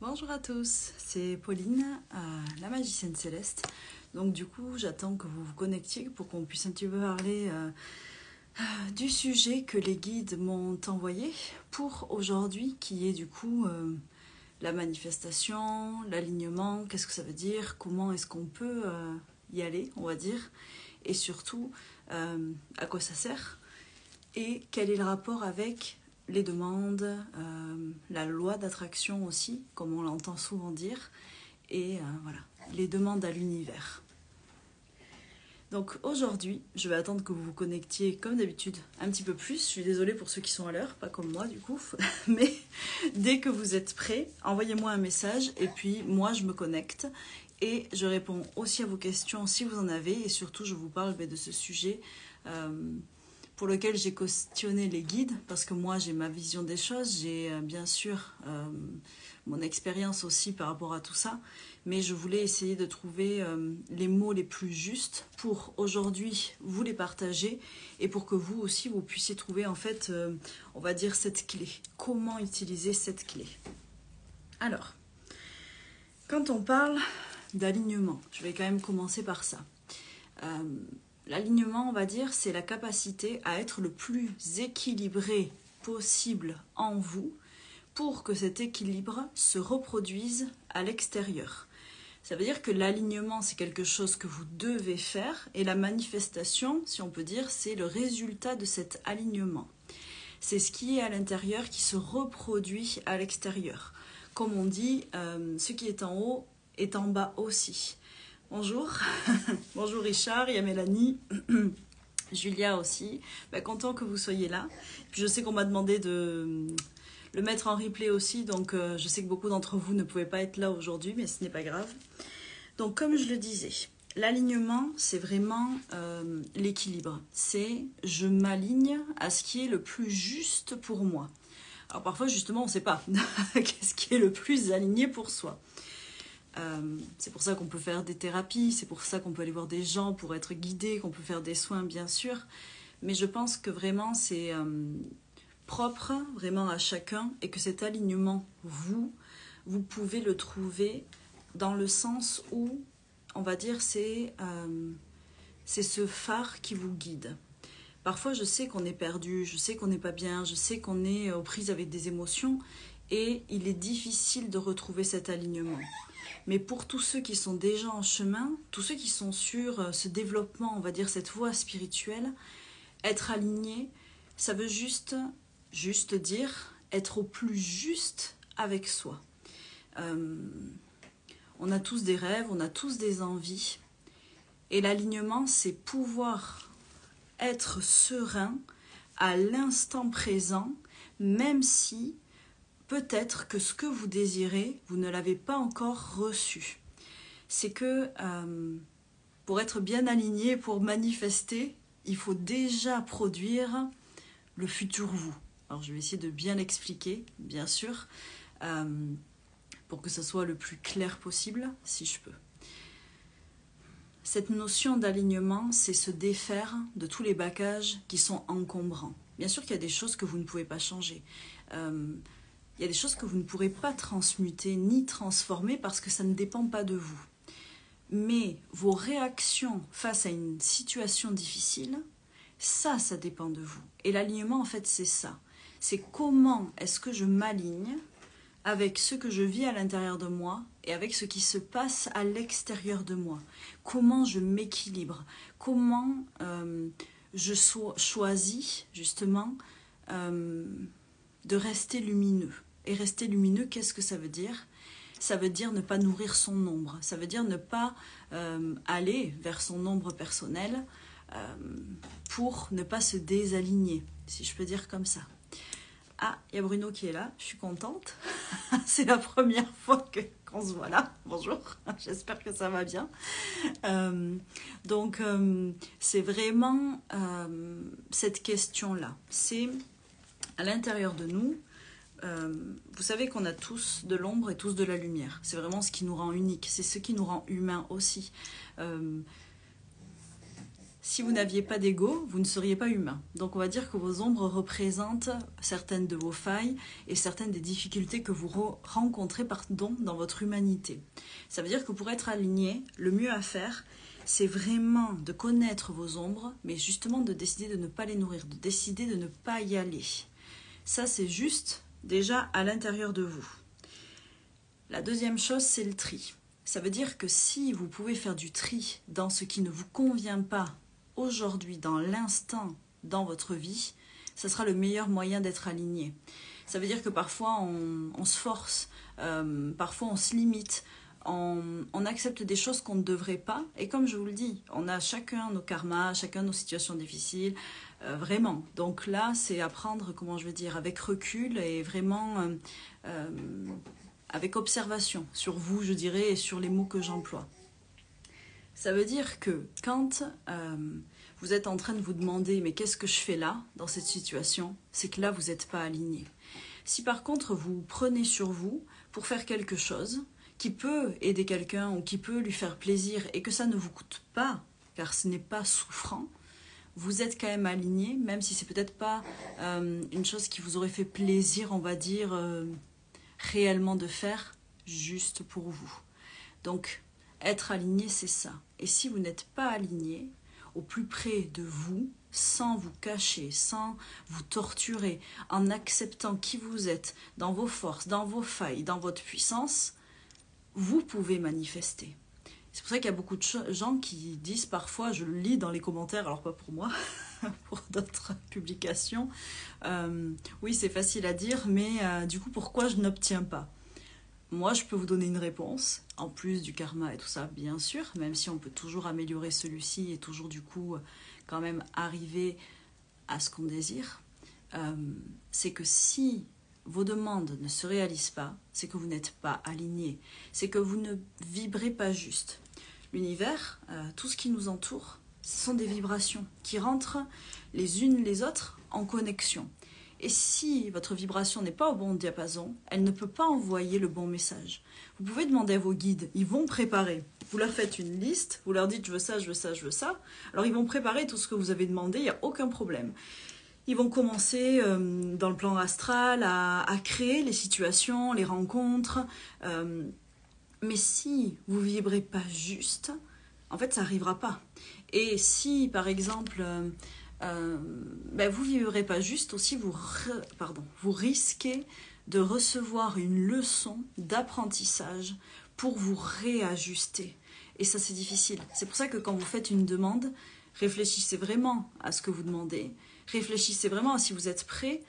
Bonjour à tous, c'est Pauline, la magicienne céleste. Donc du coup, j'attends que vous vous connectiez pour qu'on puisse un petit peu parler du sujet que les guides m'ont envoyé pour aujourd'hui, qui est du coup la manifestation, l'alignement, qu'est-ce que ça veut dire, comment est-ce qu'on peut y aller, on va dire, et surtout à quoi ça sert, et quel est le rapport avec les demandes, la loi d'attraction aussi, comme on l'entend souvent dire, et voilà, les demandes à l'univers. Donc aujourd'hui, je vais attendre que vous vous connectiez comme d'habitude un petit peu plus. Je suis désolée pour ceux qui sont à l'heure, pas comme moi du coup, mais dès que vous êtes prêts, envoyez-moi un message et puis moi je me connecte et je réponds aussi à vos questions si vous en avez et surtout je vous parle de ce sujet pour lequel j'ai questionné les guides, parce que moi j'ai ma vision des choses, j'ai bien sûr mon expérience aussi par rapport à tout ça, mais je voulais essayer de trouver les mots les plus justes pour aujourd'hui vous les partager et pour que vous aussi vous puissiez trouver en fait, on va dire cette clé. Comment utiliser cette clé? Alors, quand on parle d'alignement, je vais quand même commencer par ça. L'alignement, on va dire, c'est la capacité à être le plus équilibré possible en vous pour que cet équilibre se reproduise à l'extérieur. Ça veut dire que l'alignement, c'est quelque chose que vous devez faire et la manifestation, si on peut dire, c'est le résultat de cet alignement. C'est ce qui est à l'intérieur qui se reproduit à l'extérieur. Comme on dit, ce qui est en haut est en bas aussi. Bonjour, bonjour Richard, il y a Mélanie, Julia aussi, content que vous soyez là. Puis je sais qu'on m'a demandé de le mettre en replay aussi, donc je sais que beaucoup d'entre vous ne pouvaient pas être là aujourd'hui, mais ce n'est pas grave. Donc comme je le disais, l'alignement c'est vraiment l'équilibre, c'est je m'aligne à ce qui est le plus juste pour moi. Alors parfois justement on ne sait pas qu'est-ce qui est le plus aligné pour soi. C'est pour ça qu'on peut faire des thérapies, c'est pour ça qu'on peut aller voir des gens pour être guidé, qu'on peut faire des soins bien sûr, mais je pense que vraiment c'est propre vraiment à chacun et que cet alignement, vous pouvez le trouver dans le sens où, on va dire, c'est ce phare qui vous guide. Parfois je sais qu'on est perdu, je sais qu'on n'est pas bien, je sais qu'on est aux prises avec des émotions et il est difficile de retrouver cet alignement. Mais pour tous ceux qui sont déjà en chemin, tous ceux qui sont sur ce développement, on va dire cette voie spirituelle, être aligné, ça veut juste dire être au plus juste avec soi. On a tous des rêves, on a tous des envies. Et l'alignement, c'est pouvoir être serein à l'instant présent, même si peut-être que ce que vous désirez, vous ne l'avez pas encore reçu. C'est que pour être bien aligné, pour manifester, il faut déjà produire le futur vous. Alors je vais essayer de bien l'expliquer, bien sûr, pour que ce soit le plus clair possible, si je peux. Cette notion d'alignement, c'est se défaire de tous les bagages qui sont encombrants. Bien sûr qu'il y a des choses que vous ne pouvez pas changer. Il y a des choses que vous ne pourrez pas transmuter ni transformer parce que ça ne dépend pas de vous. Mais vos réactions face à une situation difficile, ça dépend de vous. Et l'alignement, en fait, c'est ça. C'est comment est-ce que je m'aligne avec ce que je vis à l'intérieur de moi et avec ce qui se passe à l'extérieur de moi. Comment je m'équilibre, comment je choisis justement de rester lumineux. Et rester lumineux, qu'est-ce que ça veut dire? Ça veut dire ne pas nourrir son ombre. Ça veut dire ne pas aller vers son ombre personnelle pour ne pas se désaligner, si je peux dire comme ça. Ah, il y a Bruno qui est là, je suis contente. C'est la première fois qu'on se voit là. Bonjour, j'espère que ça va bien. Donc, c'est vraiment cette question-là. C'est à l'intérieur de nous. Vous savez qu'on a tous de l'ombre et tous de la lumière. C'est vraiment ce qui nous rend unique. C'est ce qui nous rend humains aussi. Si vous n'aviez pas d'ego, vous ne seriez pas humain. Donc on va dire que vos ombres représentent certaines de vos failles et certaines des difficultés que vous rencontrez dans votre humanité. Ça veut dire que pour être aligné, le mieux à faire, c'est vraiment de connaître vos ombres, mais justement de décider de ne pas les nourrir, de décider de ne pas y aller. Ça, c'est juste déjà à l'intérieur de vous. La deuxième chose, c'est le tri. Ça veut dire que si vous pouvez faire du tri dans ce qui ne vous convient pas aujourd'hui, dans l'instant, dans votre vie, ça sera le meilleur moyen d'être aligné. Ça veut dire que parfois on se force, parfois on se limite, on accepte des choses qu'on ne devrait pas. Et comme je vous le dis, on a chacun nos karmas, chacun nos situations difficiles, vraiment. Donc là, c'est apprendre, avec recul et vraiment avec observation sur vous, je dirais, et sur les mots que j'emploie. Ça veut dire que quand vous êtes en train de vous demander « mais qu'est-ce que je fais là, dans cette situation ?» c'est que là, vous n'êtes pas aligné. Si par contre, vous prenez sur vous pour faire quelque chose qui peut aider quelqu'un ou qui peut lui faire plaisir et que ça ne vous coûte pas, car ce n'est pas souffrant, vous êtes quand même aligné, même si c'est peut-être pas une chose qui vous aurait fait plaisir, on va dire, réellement de faire, juste pour vous. Donc, être aligné, c'est ça. Et si vous n'êtes pas aligné, au plus près de vous, sans vous cacher, sans vous torturer, en acceptant qui vous êtes, dans vos forces, dans vos failles, dans votre puissance, vous pouvez manifester. C'est pour ça qu'il y a beaucoup de gens qui disent parfois, je le lis dans les commentaires, alors pas pour moi, pour d'autres publications, oui c'est facile à dire, mais du coup pourquoi je n'obtiens pas ? Moi, je peux vous donner une réponse, en plus du karma et tout ça, bien sûr, même si on peut toujours améliorer celui-ci et toujours, du coup, quand même arriver à ce qu'on désire. C'est que si vos demandes ne se réalisent pas, c'est que vous n'êtes pas aligné, c'est que vous ne vibrez pas juste. L'univers, tout ce qui nous entoure, ce sont des vibrations qui rentrent les unes les autres en connexion. Et si votre vibration n'est pas au bon diapason, elle ne peut pas envoyer le bon message. Vous pouvez demander à vos guides, ils vont préparer. Vous leur faites une liste, vous leur dites je veux ça, je veux ça, je veux ça. Alors ils vont préparer tout ce que vous avez demandé, il n'y a aucun problème. Ils vont commencer dans le plan astral à créer les situations, les rencontres. Mais si vous ne vibrez pas juste, en fait ça n'arrivera pas. Et si par exemple... vous ne vivrez pas juste aussi, vous risquez de recevoir une leçon d'apprentissage pour vous réajuster. Et ça, c'est difficile. C'est pour ça que quand vous faites une demande, réfléchissez vraiment à ce que vous demandez. Réfléchissez vraiment à si vous êtes prêt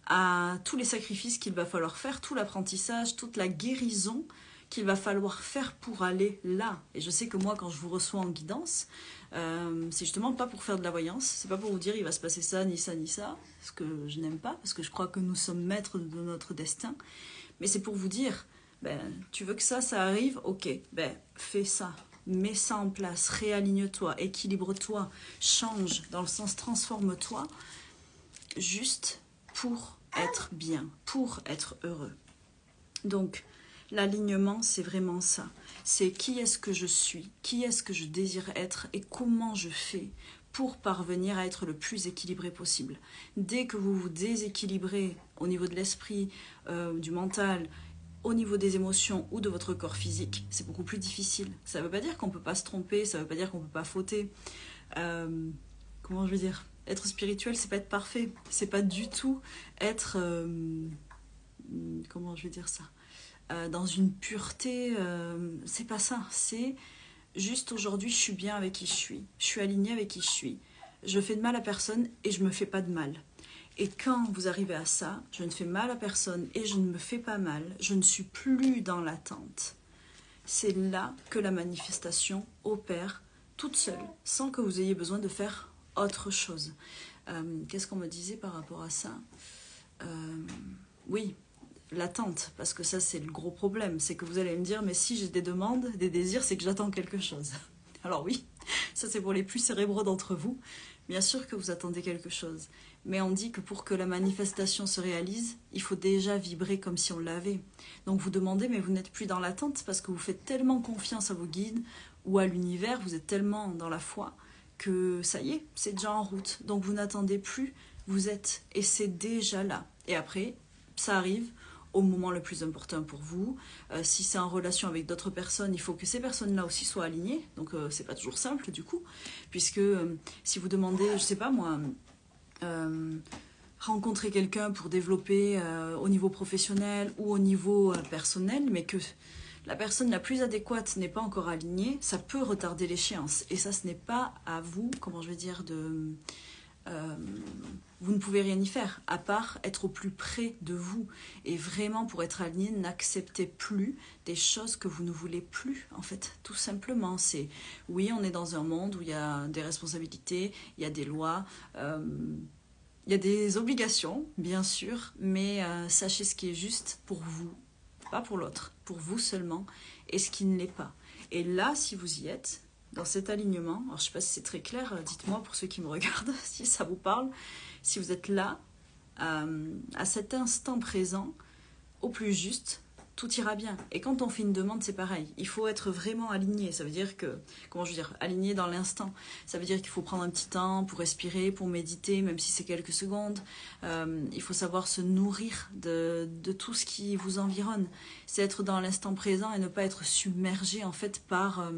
à tous les sacrifices qu'il va falloir faire, tout l'apprentissage, toute la guérison qu'il va falloir faire pour aller là. Et je sais que moi, quand je vous reçois en guidance, c'est justement pas pour faire de la voyance, c'est pas pour vous dire il va se passer ça, ni ça, ni ça, ce que je n'aime pas, parce que je crois que nous sommes maîtres de notre destin, mais c'est pour vous dire, tu veux que ça arrive, ok, fais ça, mets ça en place, réaligne-toi, équilibre-toi, change, dans le sens transforme-toi, juste pour être bien, pour être heureux. Donc, l'alignement, c'est vraiment ça. C'est qui est-ce que je suis, qui est-ce que je désire être et comment je fais pour parvenir à être le plus équilibré possible. Dès que vous vous déséquilibrez au niveau de l'esprit, du mental, au niveau des émotions ou de votre corps physique, c'est beaucoup plus difficile. Ça ne veut pas dire qu'on ne peut pas se tromper, ça ne veut pas dire qu'on ne peut pas fauter. Être spirituel, c'est pas être parfait. C'est pas du tout être... dans une pureté, c'est pas ça, c'est juste aujourd'hui je suis bien avec qui je suis alignée avec qui je suis, je fais de mal à personne et je me fais pas de mal. Et quand vous arrivez à ça, je ne fais mal à personne et je ne me fais pas mal, je ne suis plus dans l'attente. C'est là que la manifestation opère toute seule, sans que vous ayez besoin de faire autre chose. Qu'est-ce qu'on me disait par rapport à ça ? Oui, l'attente, parce que ça c'est le gros problème, c'est que vous allez me dire mais si j'ai des demandes, des désirs, c'est que j'attends quelque chose. Alors oui, ça c'est pour les plus cérébraux d'entre vous, bien sûr que vous attendez quelque chose, mais on dit que pour que la manifestation se réalise, il faut déjà vibrer comme si on l'avait. Donc vous demandez mais vous n'êtes plus dans l'attente parce que vous faites tellement confiance à vos guides ou à l'univers, vous êtes tellement dans la foi que ça y est, c'est déjà en route. Donc vous n'attendez plus, vous êtes, et c'est déjà là. Et après, ça arrive au moment le plus important pour vous. Si c'est en relation avec d'autres personnes, il faut que ces personnes-là aussi soient alignées. Donc c'est pas toujours simple du coup, puisque si vous demandez, je sais pas moi, rencontrer quelqu'un pour développer au niveau professionnel ou au niveau personnel, mais que la personne la plus adéquate n'est pas encore alignée, ça peut retarder l'échéance. Et ça, ce n'est pas à vous, comment je vais dire, vous ne pouvez rien y faire, à part être au plus près de vous. Et vraiment, pour être aligné, n'acceptez plus des choses que vous ne voulez plus, en fait, tout simplement. C'est, oui, on est dans un monde où il y a des responsabilités, il y a des lois, il y a des obligations, bien sûr, mais sachez ce qui est juste pour vous, pas pour l'autre, pour vous seulement, et ce qui ne l'est pas. Et là, si vous y êtes, dans cet alignement, alors je ne sais pas si c'est très clair, dites-moi pour ceux qui me regardent, si ça vous parle, si vous êtes là, à cet instant présent, au plus juste, tout ira bien. Et quand on fait une demande, c'est pareil. Il faut être vraiment aligné. Ça veut dire que, comment je veux dire, aligné dans l'instant. Ça veut dire qu'il faut prendre un petit temps pour respirer, pour méditer, même si c'est quelques secondes. Il faut savoir se nourrir de tout ce qui vous environne. C'est être dans l'instant présent et ne pas être submergé en fait par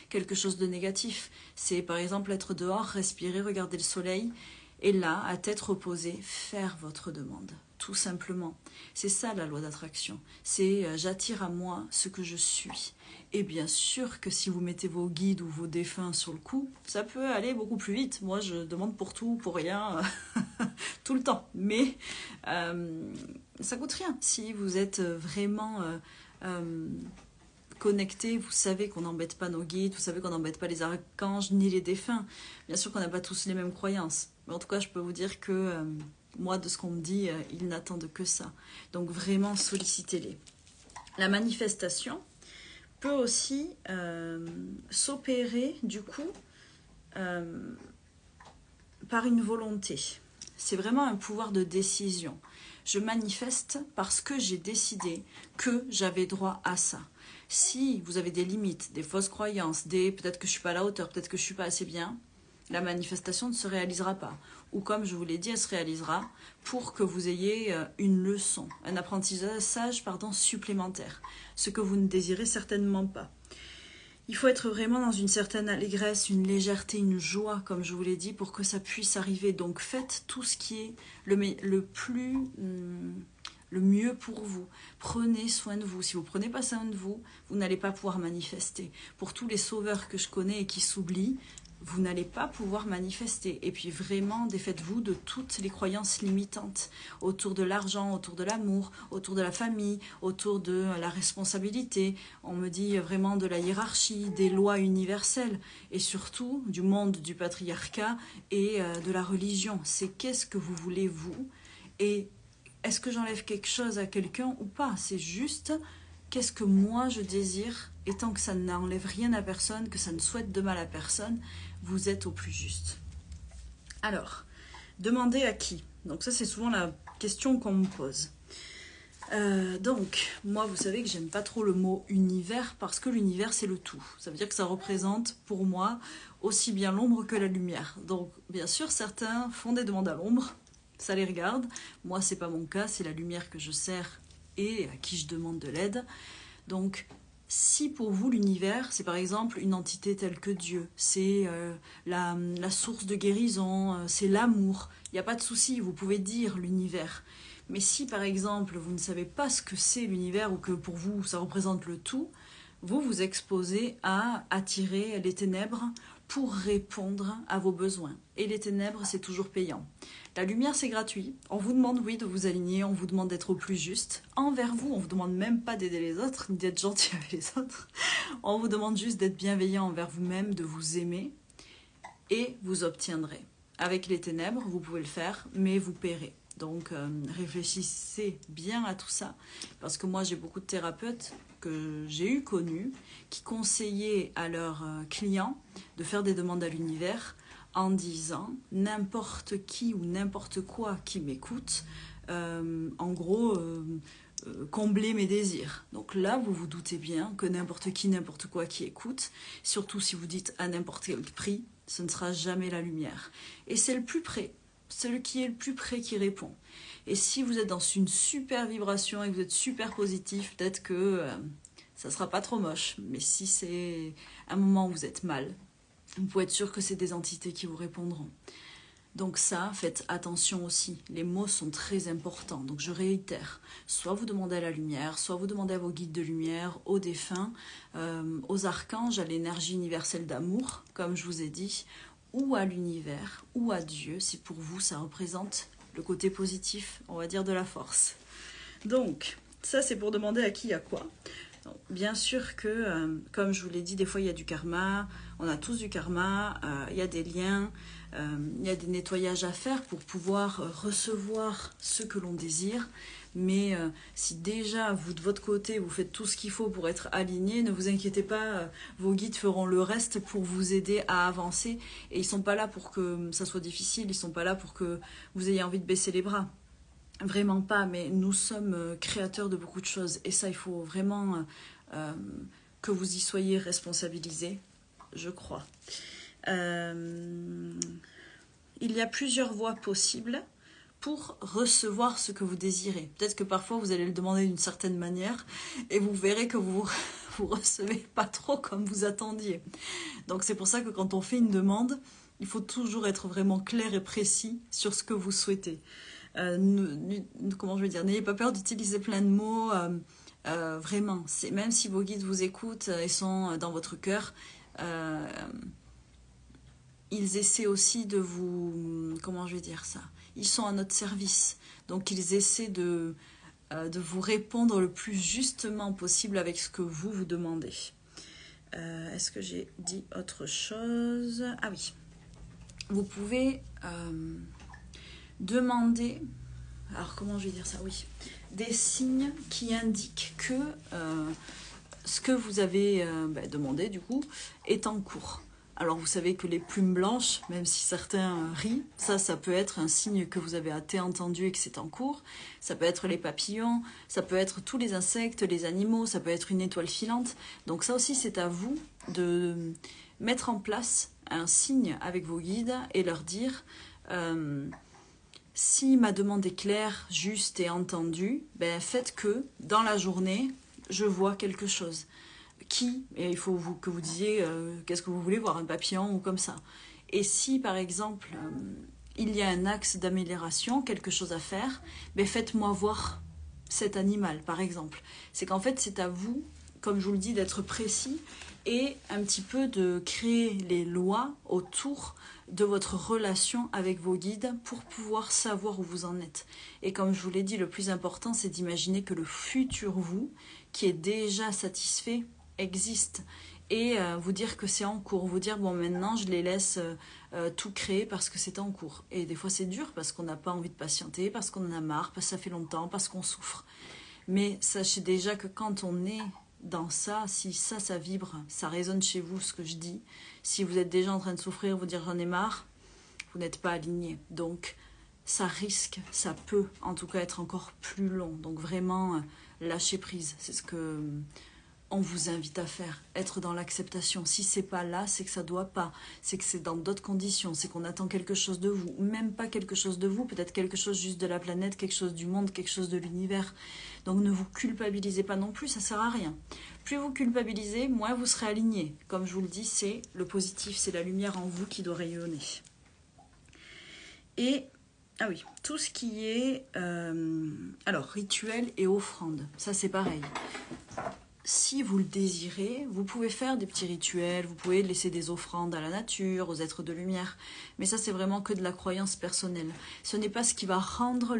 quelque chose de négatif. C'est par exemple être dehors, respirer, regarder le soleil. Et là, à tête reposée, faire votre demande, tout simplement. C'est ça la loi d'attraction. C'est j'attire à moi ce que je suis. Et bien sûr que si vous mettez vos guides ou vos défunts sur le coup, ça peut aller beaucoup plus vite. Moi, je demande pour tout, pour rien, tout le temps. Mais ça coûte rien. Si vous êtes vraiment connecté, vous savez qu'on n'embête pas nos guides, vous savez qu'on n'embête pas les archanges ni les défunts. Bien sûr qu'on n'a pas tous les mêmes croyances. Mais en tout cas, je peux vous dire que moi, de ce qu'on me dit, ils n'attendent que ça. Donc vraiment, sollicitez-les. La manifestation peut aussi s'opérer, du coup, par une volonté. C'est vraiment un pouvoir de décision. Je manifeste parce que j'ai décidé que j'avais droit à ça. Si vous avez des limites, des fausses croyances, peut-être que je ne suis pas à la hauteur, peut-être que je ne suis pas assez bien, la manifestation ne se réalisera pas. Ou comme je vous l'ai dit, elle se réalisera pour que vous ayez une leçon, un apprentissage supplémentaire, ce que vous ne désirez certainement pas. Il faut être vraiment dans une certaine allégresse, une légèreté, une joie, comme je vous l'ai dit, pour que ça puisse arriver. Donc faites tout ce qui est le mieux pour vous. Prenez soin de vous. Si vous ne prenez pas soin de vous, vous n'allez pas pouvoir manifester. Pour tous les sauveurs que je connais et qui s'oublient, vous n'allez pas pouvoir manifester. Et puis vraiment, défaites-vous de toutes les croyances limitantes autour de l'argent, autour de l'amour, autour de la famille, autour de la responsabilité. On me dit vraiment de la hiérarchie, des lois universelles et surtout du monde du patriarcat et de la religion. C'est qu'est-ce que vous voulez vous et est-ce que j'enlève quelque chose à quelqu'un ou pas? C'est juste qu'est-ce que moi je désire et tant que ça n'enlève rien à personne, que ça ne souhaite de mal à personne, vous êtes au plus juste. Alors, demandez à qui? Donc ça c'est souvent la question qu'on me pose. Donc, moi vous savez que j'aime pas trop le mot univers parce que l'univers c'est le tout. Ça veut dire que ça représente pour moi aussi bien l'ombre que la lumière. Donc bien sûr certains font des demandes à l'ombre, ça les regarde. Moi c'est pas mon cas, c'est la lumière que je sers et à qui je demande de l'aide. Donc si pour vous l'univers c'est par exemple une entité telle que Dieu, c'est la source de guérison, c'est l'amour, il n'y a pas de souci, vous pouvez dire l'univers. Mais si par exemple vous ne savez pas ce que c'est l'univers ou que pour vous ça représente le tout, vous vous exposez à attirer les ténèbres pour répondre à vos besoins. Et les ténèbres c'est toujours payant. La lumière c'est gratuit, on vous demande oui de vous aligner, on vous demande d'être au plus juste envers vous, on vous demande même pas d'aider les autres, ni d'être gentil avec les autres, on vous demande juste d'être bienveillant envers vous-même, de vous aimer et vous obtiendrez. Avec les ténèbres vous pouvez le faire mais vous paierez. Donc réfléchissez bien à tout ça parce que moi j'ai beaucoup de thérapeutes que j'ai connus qui conseillaient à leurs clients de faire des demandes à l'univers en disant n'importe qui ou n'importe quoi qui m'écoute, en gros, combler mes désirs. Donc là, vous vous doutez bien que n'importe qui, n'importe quoi qui écoute, surtout si vous dites à n'importe quel prix, ce ne sera jamais la lumière. Et c'est le plus près, celui qui est le plus près qui répond. Et si vous êtes dans une super vibration et que vous êtes super positif, peut-être que ça sera pas trop moche. Mais si c'est un moment où vous êtes mal, vous pouvez être sûr que c'est des entités qui vous répondront. Donc ça, faites attention aussi. Les mots sont très importants. Donc je réitère, soit vous demandez à la lumière, soit vous demandez à vos guides de lumière, aux défunts, aux archanges, à l'énergie universelle d'amour, comme je vous ai dit, ou à l'univers, ou à Dieu, si pour vous ça représente le côté positif, on va dire, de la force. Donc, ça c'est pour demander à qui, à quoi. Donc, bien sûr que, comme je vous l'ai dit, des fois il y a du karma, on a tous du karma, il y a des liens, il y a des nettoyages à faire pour pouvoir recevoir ce que l'on désire. Mais si déjà, vous de votre côté, vous faites tout ce qu'il faut pour être aligné, ne vous inquiétez pas, vos guides feront le reste pour vous aider à avancer. Et ils ne sont pas là pour que ça soit difficile, ils ne sont pas là pour que vous ayez envie de baisser les bras. Vraiment pas, mais nous sommes créateurs de beaucoup de choses. Et ça, il faut vraiment que vous y soyez responsabilisés, je crois. Il y a plusieurs voies possibles pour recevoir ce que vous désirez. Peut-être que parfois vous allez le demander d'une certaine manière et vous verrez que vous recevez pas trop comme vous attendiez. Donc c'est pour ça que quand on fait une demande, il faut toujours être vraiment clair et précis sur ce que vous souhaitez. Comment je vais dire, n'ayez pas peur d'utiliser plein de mots. Vraiment, même si vos guides vous écoutent et sont dans votre cœur, ils essaient aussi de vous... Comment je vais dire ça? Ils sont à notre service. Donc ils essaient de vous répondre le plus justement possible avec ce que vous demandez. Est-ce que j'ai dit autre chose? Ah oui. Vous pouvez demander... Alors comment je vais dire ça? Oui. Des signes qui indiquent que ce que vous avez demandé du coup est en cours. Alors vous savez que les plumes blanches, même si certains rient, ça peut être un signe que vous avez entendu et que c'est en cours. Ça peut être les papillons, ça peut être tous les insectes, les animaux, ça peut être une étoile filante. Donc ça aussi c'est à vous de mettre en place un signe avec vos guides et leur dire si ma demande est claire, juste et entendue, faites que dans la journée, je vois quelque chose. Et il faut que vous disiez qu'est-ce que vous voulez voir, un papillon ou comme ça. Et si par exemple il y a un axe d'amélioration, quelque chose à faire, faites-moi voir cet animal par exemple. C'est qu'en fait c'est à vous, comme je vous le dis, d'être précis et un petit peu de créer les lois autour de votre relation avec vos guides pour pouvoir savoir où vous en êtes. Et comme je vous l'ai dit, le plus important c'est d'imaginer que le futur vous, qui est déjà satisfait, existe et vous dire que c'est en cours, vous dire bon maintenant je les laisse tout créer parce que c'est en cours. Et des fois c'est dur parce qu'on n'a pas envie de patienter, parce qu'on en a marre, parce que ça fait longtemps, parce qu'on souffre. Mais sachez déjà que quand on est dans ça, si ça vibre, ça résonne chez vous ce que je dis, si vous êtes déjà en train de souffrir, vous dire j'en ai marre, vous n'êtes pas aligné. Donc ça risque, ça peut en tout cas être encore plus long. Donc vraiment lâcher prise, c'est ce que on vous invite à faire, être dans l'acceptation. Si c'est pas là, c'est que ça doit pas, c'est que c'est dans d'autres conditions, c'est qu'on attend quelque chose de vous, ou même pas quelque chose de vous, peut-être quelque chose juste de la planète, quelque chose du monde, quelque chose de l'univers. Donc ne vous culpabilisez pas non plus, ça sert à rien. Plus vous culpabilisez, moins vous serez aligné. Comme je vous le dis, c'est le positif, c'est la lumière en vous qui doit rayonner. Et ah oui, tout ce qui est alors rituel et offrande, ça c'est pareil. Si vous le désirez, vous pouvez faire des petits rituels, vous pouvez laisser des offrandes à la nature, aux êtres de lumière, mais ça c'est vraiment que de la croyance personnelle. Ce n'est pas ce qui va rendre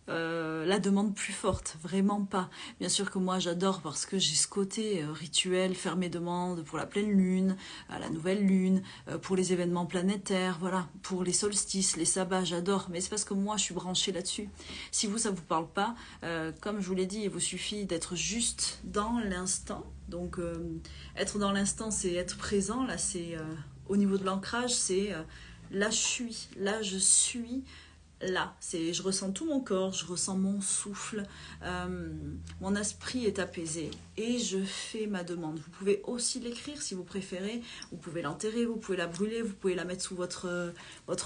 la demande plus forte, vraiment pas. Bien sûr que moi j'adore parce que j'ai ce côté rituel, faire mes demandes pour la pleine lune, à la nouvelle lune, pour les événements planétaires, voilà, pour les solstices, les sabbats, j'adore, mais c'est parce que moi je suis branchée là-dessus. Si vous ça vous parle pas, comme je vous l'ai dit, il vous suffit d'être juste dans l'instant. Donc être dans l'instant c'est être présent, là c'est au niveau de l'ancrage, c'est là je suis là, je ressens tout mon corps, je ressens mon souffle, mon esprit est apaisé et je fais ma demande. Vous pouvez aussi l'écrire si vous préférez, vous pouvez l'enterrer, vous pouvez la brûler, vous pouvez la mettre sous votre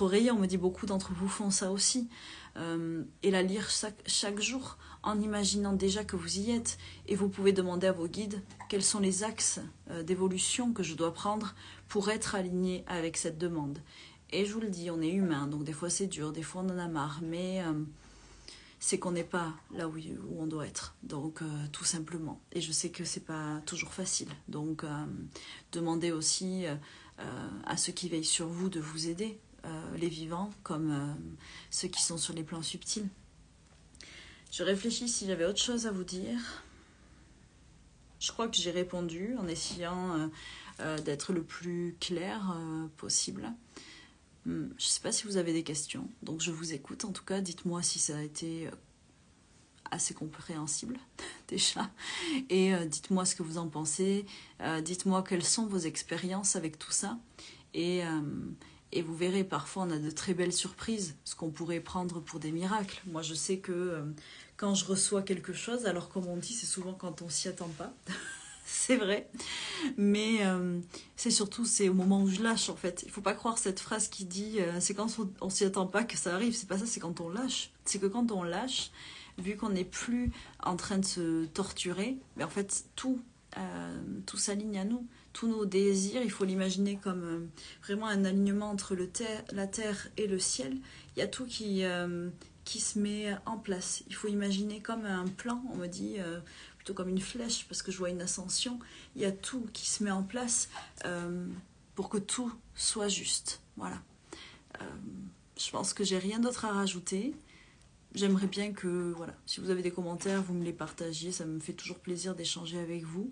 oreiller, on me dit beaucoup d'entre vous font ça aussi, et la lire chaque jour en imaginant déjà que vous y êtes, et vous pouvez demander à vos guides quels sont les axes d'évolution que je dois prendre pour être aligné avec cette demande. Et je vous le dis, on est humain, donc des fois c'est dur, des fois on en a marre, mais c'est qu'on n'est pas là où on doit être, donc tout simplement. Et je sais que c'est pas toujours facile, donc demandez aussi à ceux qui veillent sur vous de vous aider, les vivants comme ceux qui sont sur les plans subtils. Je réfléchis si j'avais autre chose à vous dire. Je crois que j'ai répondu en essayant d'être le plus clair possible. Je ne sais pas si vous avez des questions, donc je vous écoute. En tout cas, dites-moi si ça a été assez compréhensible déjà, et dites-moi ce que vous en pensez. Dites-moi quelles sont vos expériences avec tout ça, et vous verrez, parfois on a de très belles surprises, ce qu'on pourrait prendre pour des miracles. Moi, je sais que quand je reçois quelque chose, alors comme on dit, c'est souvent quand on s'y attend pas. C'est vrai, mais c'est surtout au moment où je lâche en fait. Il faut pas croire cette phrase qui dit c'est quand on s'y attend pas que ça arrive. C'est pas ça, c'est quand on lâche. C'est que quand on lâche, vu qu'on n'est plus en train de se torturer, mais en fait tout s'aligne à nous. Tous nos désirs, il faut l'imaginer comme vraiment un alignement entre la terre et le ciel. Il y a tout qui se met en place. Il faut imaginer comme un plan, on me dit plutôt comme une flèche, parce que je vois une ascension. Il y a tout qui se met en place pour que tout soit juste. Voilà. Je pense que j'ai rien d'autre à rajouter. J'aimerais bien que, voilà, si vous avez des commentaires, vous me les partagiez. Ça me fait toujours plaisir d'échanger avec vous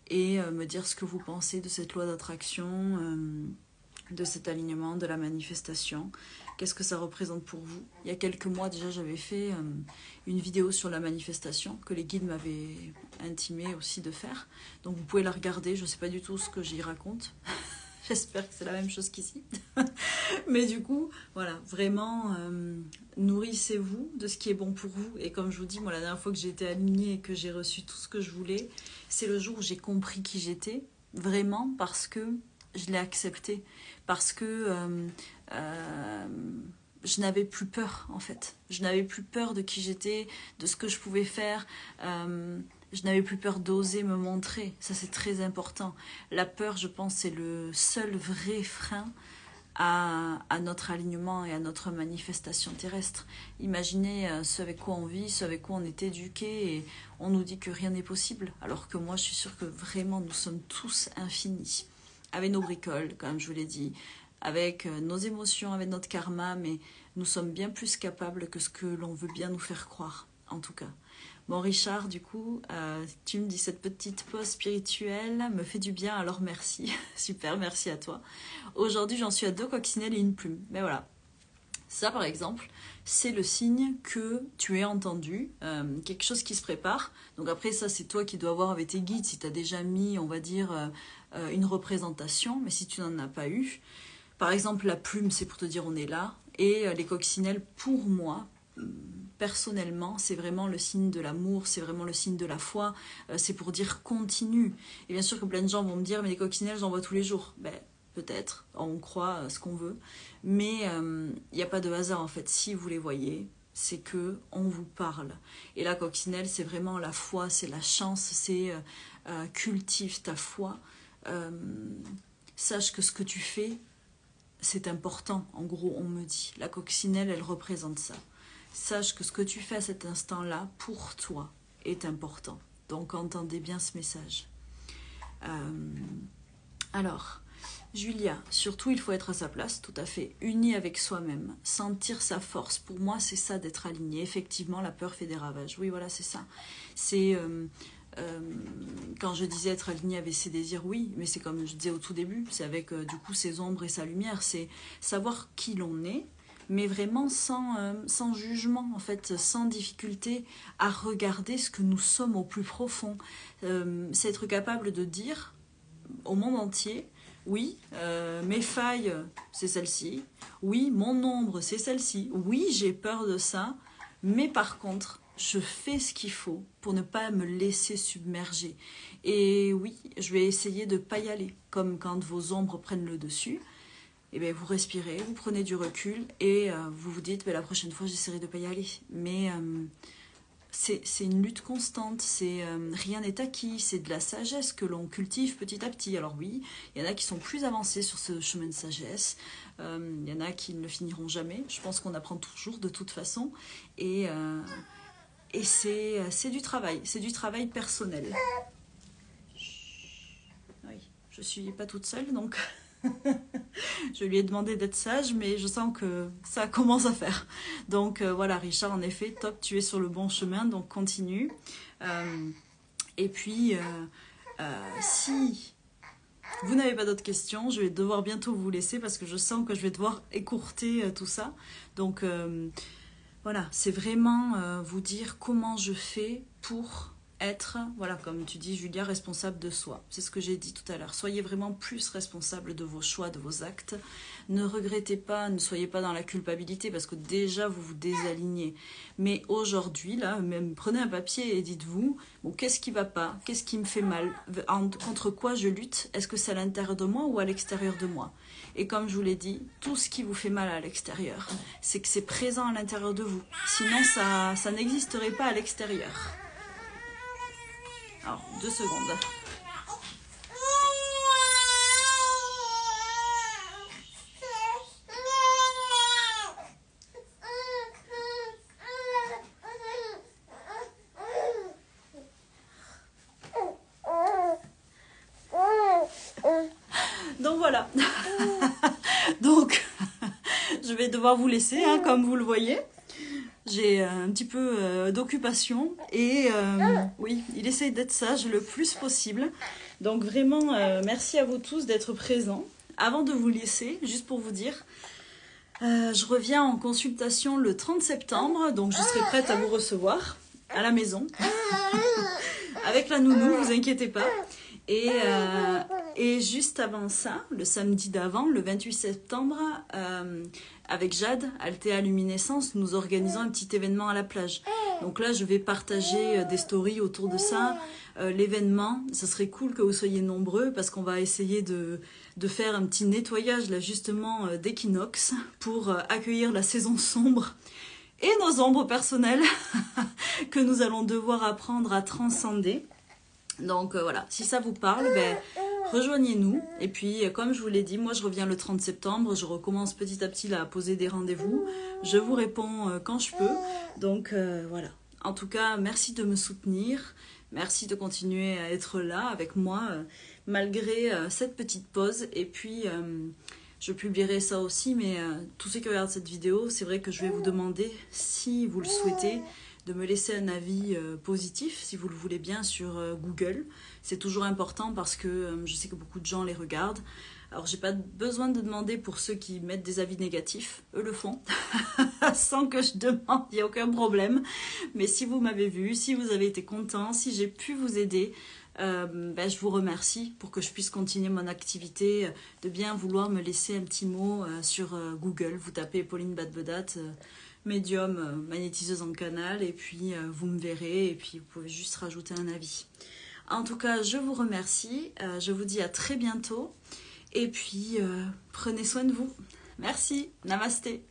et me dire ce que vous pensez de cette loi d'attraction, de cet alignement, de la manifestation. Qu'est-ce que ça représente pour vous? Il y a quelques mois déjà, j'avais fait une vidéo sur la manifestation que les guides m'avaient intimé aussi de faire. Donc vous pouvez la regarder, je ne sais pas du tout ce que j'y raconte. J'espère que c'est la même chose qu'ici. Mais du coup, voilà, vraiment, nourrissez-vous de ce qui est bon pour vous. Et comme je vous dis, moi, la dernière fois que j'ai été alignée et que j'ai reçu tout ce que je voulais, c'est le jour où j'ai compris qui j'étais, vraiment parce que je l'ai accepté, parce que je n'avais plus peur, en fait. Je n'avais plus peur de qui j'étais, de ce que je pouvais faire. Je n'avais plus peur d'oser me montrer. Ça, c'est très important. La peur, je pense, c'est le seul vrai frein à notre alignement et à notre manifestation terrestre. Imaginez ce avec quoi on vit, ce avec quoi on est éduqué, et on nous dit que rien n'est possible, alors que moi, je suis sûre que vraiment, nous sommes tous infinis. Avec nos bricoles, comme je vous l'ai dit, avec nos émotions, avec notre karma, mais nous sommes bien plus capables que ce que l'on veut bien nous faire croire, en tout cas. Bon, Richard, du coup, tu me dis cette petite pause spirituelle me fait du bien, alors merci. Super, merci à toi. Aujourd'hui, j'en suis à 2 coccinelles et une plume. Mais voilà. Ça, par exemple, c'est le signe que tu es entendu, quelque chose qui se prépare. Donc après, ça, c'est toi qui dois voir avec tes guides si tu as déjà mis, on va dire, une représentation. Mais si tu n'en as pas eu, par exemple, la plume, c'est pour te dire on est là. Et les coccinelles, pour moi, personnellement, c'est vraiment le signe de l'amour, c'est vraiment le signe de la foi, c'est pour dire continue. Et bien sûr que plein de gens vont me dire, mais les coccinelles, j'en vois tous les jours. Ben, peut-être, on croit ce qu'on veut, mais il n'y a pas de hasard en fait. Si vous les voyez, c'est que on vous parle. Et la coccinelle, c'est vraiment la foi, c'est la chance, c'est cultive ta foi. Sache que ce que tu fais, c'est important. En gros, on me dit. La coccinelle, elle représente ça. Sache que ce que tu fais à cet instant-là, pour toi, est important. Donc, entendez bien ce message. Alors, Julia, surtout, il faut être à sa place, tout à fait, uni avec soi-même, sentir sa force. Pour moi, c'est ça d'être aligné. Effectivement, la peur fait des ravages. Oui, voilà, c'est ça. C'est... quand je disais être aligné avec ses désirs, oui, mais c'est comme je disais au tout début, c'est avec du coup ses ombres et sa lumière, c'est savoir qui l'on est, mais vraiment sans jugement, en fait, sans difficulté à regarder ce que nous sommes au plus profond. C'est être capable de dire au monde entier, Oui, mes failles, c'est celle-ci. Oui, mon ombre, c'est celle-ci. Oui, j'ai peur de ça. Mais par contre, je fais ce qu'il faut pour ne pas me laisser submerger. Et oui, je vais essayer de ne pas y aller. Comme quand vos ombres prennent le dessus. Et bien, vous respirez, vous prenez du recul et vous vous dites, la prochaine fois, j'essaierai de ne pas y aller. Mais c'est une lutte constante, rien n'est acquis, c'est de la sagesse que l'on cultive petit à petit. Alors oui, il y en a qui sont plus avancés sur ce chemin de sagesse, il y en a qui ne le finiront jamais. Je pense qu'on apprend toujours de toute façon. Et c'est du travail personnel. Oui, je ne suis pas toute seule, donc... Je lui ai demandé d'être sage, mais je sens que ça commence à faire. Donc voilà, Richard, en effet, top, tu es sur le bon chemin, donc continue. Et puis, si vous n'avez pas d'autres questions, je vais devoir bientôt vous laisser parce que je sens que je vais devoir écourter tout ça. Donc voilà, c'est vraiment vous dire comment je fais pour... être, voilà, comme tu dis Julia, responsable de soi. C'est ce que j'ai dit tout à l'heure. Soyez vraiment plus responsable de vos choix, de vos actes. Ne regrettez pas, ne soyez pas dans la culpabilité parce que déjà vous vous désalignez. Mais aujourd'hui, là, même prenez un papier et dites-vous, bon, qu'est-ce qui va pas? Qu'est-ce qui me fait mal? Contre quoi je lutte? Est-ce que c'est à l'intérieur de moi ou à l'extérieur de moi? Et comme je vous l'ai dit, tout ce qui vous fait mal à l'extérieur, c'est que c'est présent à l'intérieur de vous. Sinon, ça n'existerait pas à l'extérieur. Alors, 2 secondes. Donc voilà. Donc, je vais devoir vous laisser, hein, comme vous le voyez. J'ai un petit peu d'occupation et oui, il essaye d'être sage le plus possible. Donc vraiment, merci à vous tous d'être présents. Avant de vous laisser, juste pour vous dire, je reviens en consultation le 30 septembre, donc je serai prête à vous recevoir à la maison. Avec la nounou, vous inquiétez pas. Et juste avant ça, le samedi d'avant, le 28 septembre, avec Jade, Altea Luminescence, nous organisons un petit événement à la plage. Donc là, je vais partager des stories autour de ça. L'événement, ça serait cool que vous soyez nombreux parce qu'on va essayer de faire un petit nettoyage là justement d'équinoxe pour accueillir la saison sombre et nos ombres personnelles que nous allons devoir apprendre à transcender. Donc voilà, si ça vous parle, rejoignez-nous. Et puis, comme je vous l'ai dit, moi je reviens le 30 septembre. Je recommence petit à petit là, à poser des rendez-vous. Je vous réponds quand je peux. Donc voilà. En tout cas, merci de me soutenir. Merci de continuer à être là avec moi malgré cette petite pause. Et puis, je publierai ça aussi. Mais tous ceux qui regardent cette vidéo, c'est vrai que je vais vous demander, si vous le souhaitez, de me laisser un avis positif, si vous le voulez bien, sur Google. C'est toujours important parce que je sais que beaucoup de gens les regardent. Alors, j'ai pas besoin de demander pour ceux qui mettent des avis négatifs. Eux le font, sans que je demande, il n'y a aucun problème. Mais si vous m'avez vu, si vous avez été content, si j'ai pu vous aider, je vous remercie pour que je puisse continuer mon activité, de bien vouloir me laisser un petit mot sur Google. Vous tapez Pauline Badvedat, médium, magnétiseuse en canal, et puis vous me verrez, et puis vous pouvez juste rajouter un avis. En tout cas, je vous remercie, je vous dis à très bientôt, et puis prenez soin de vous. Merci, namasté.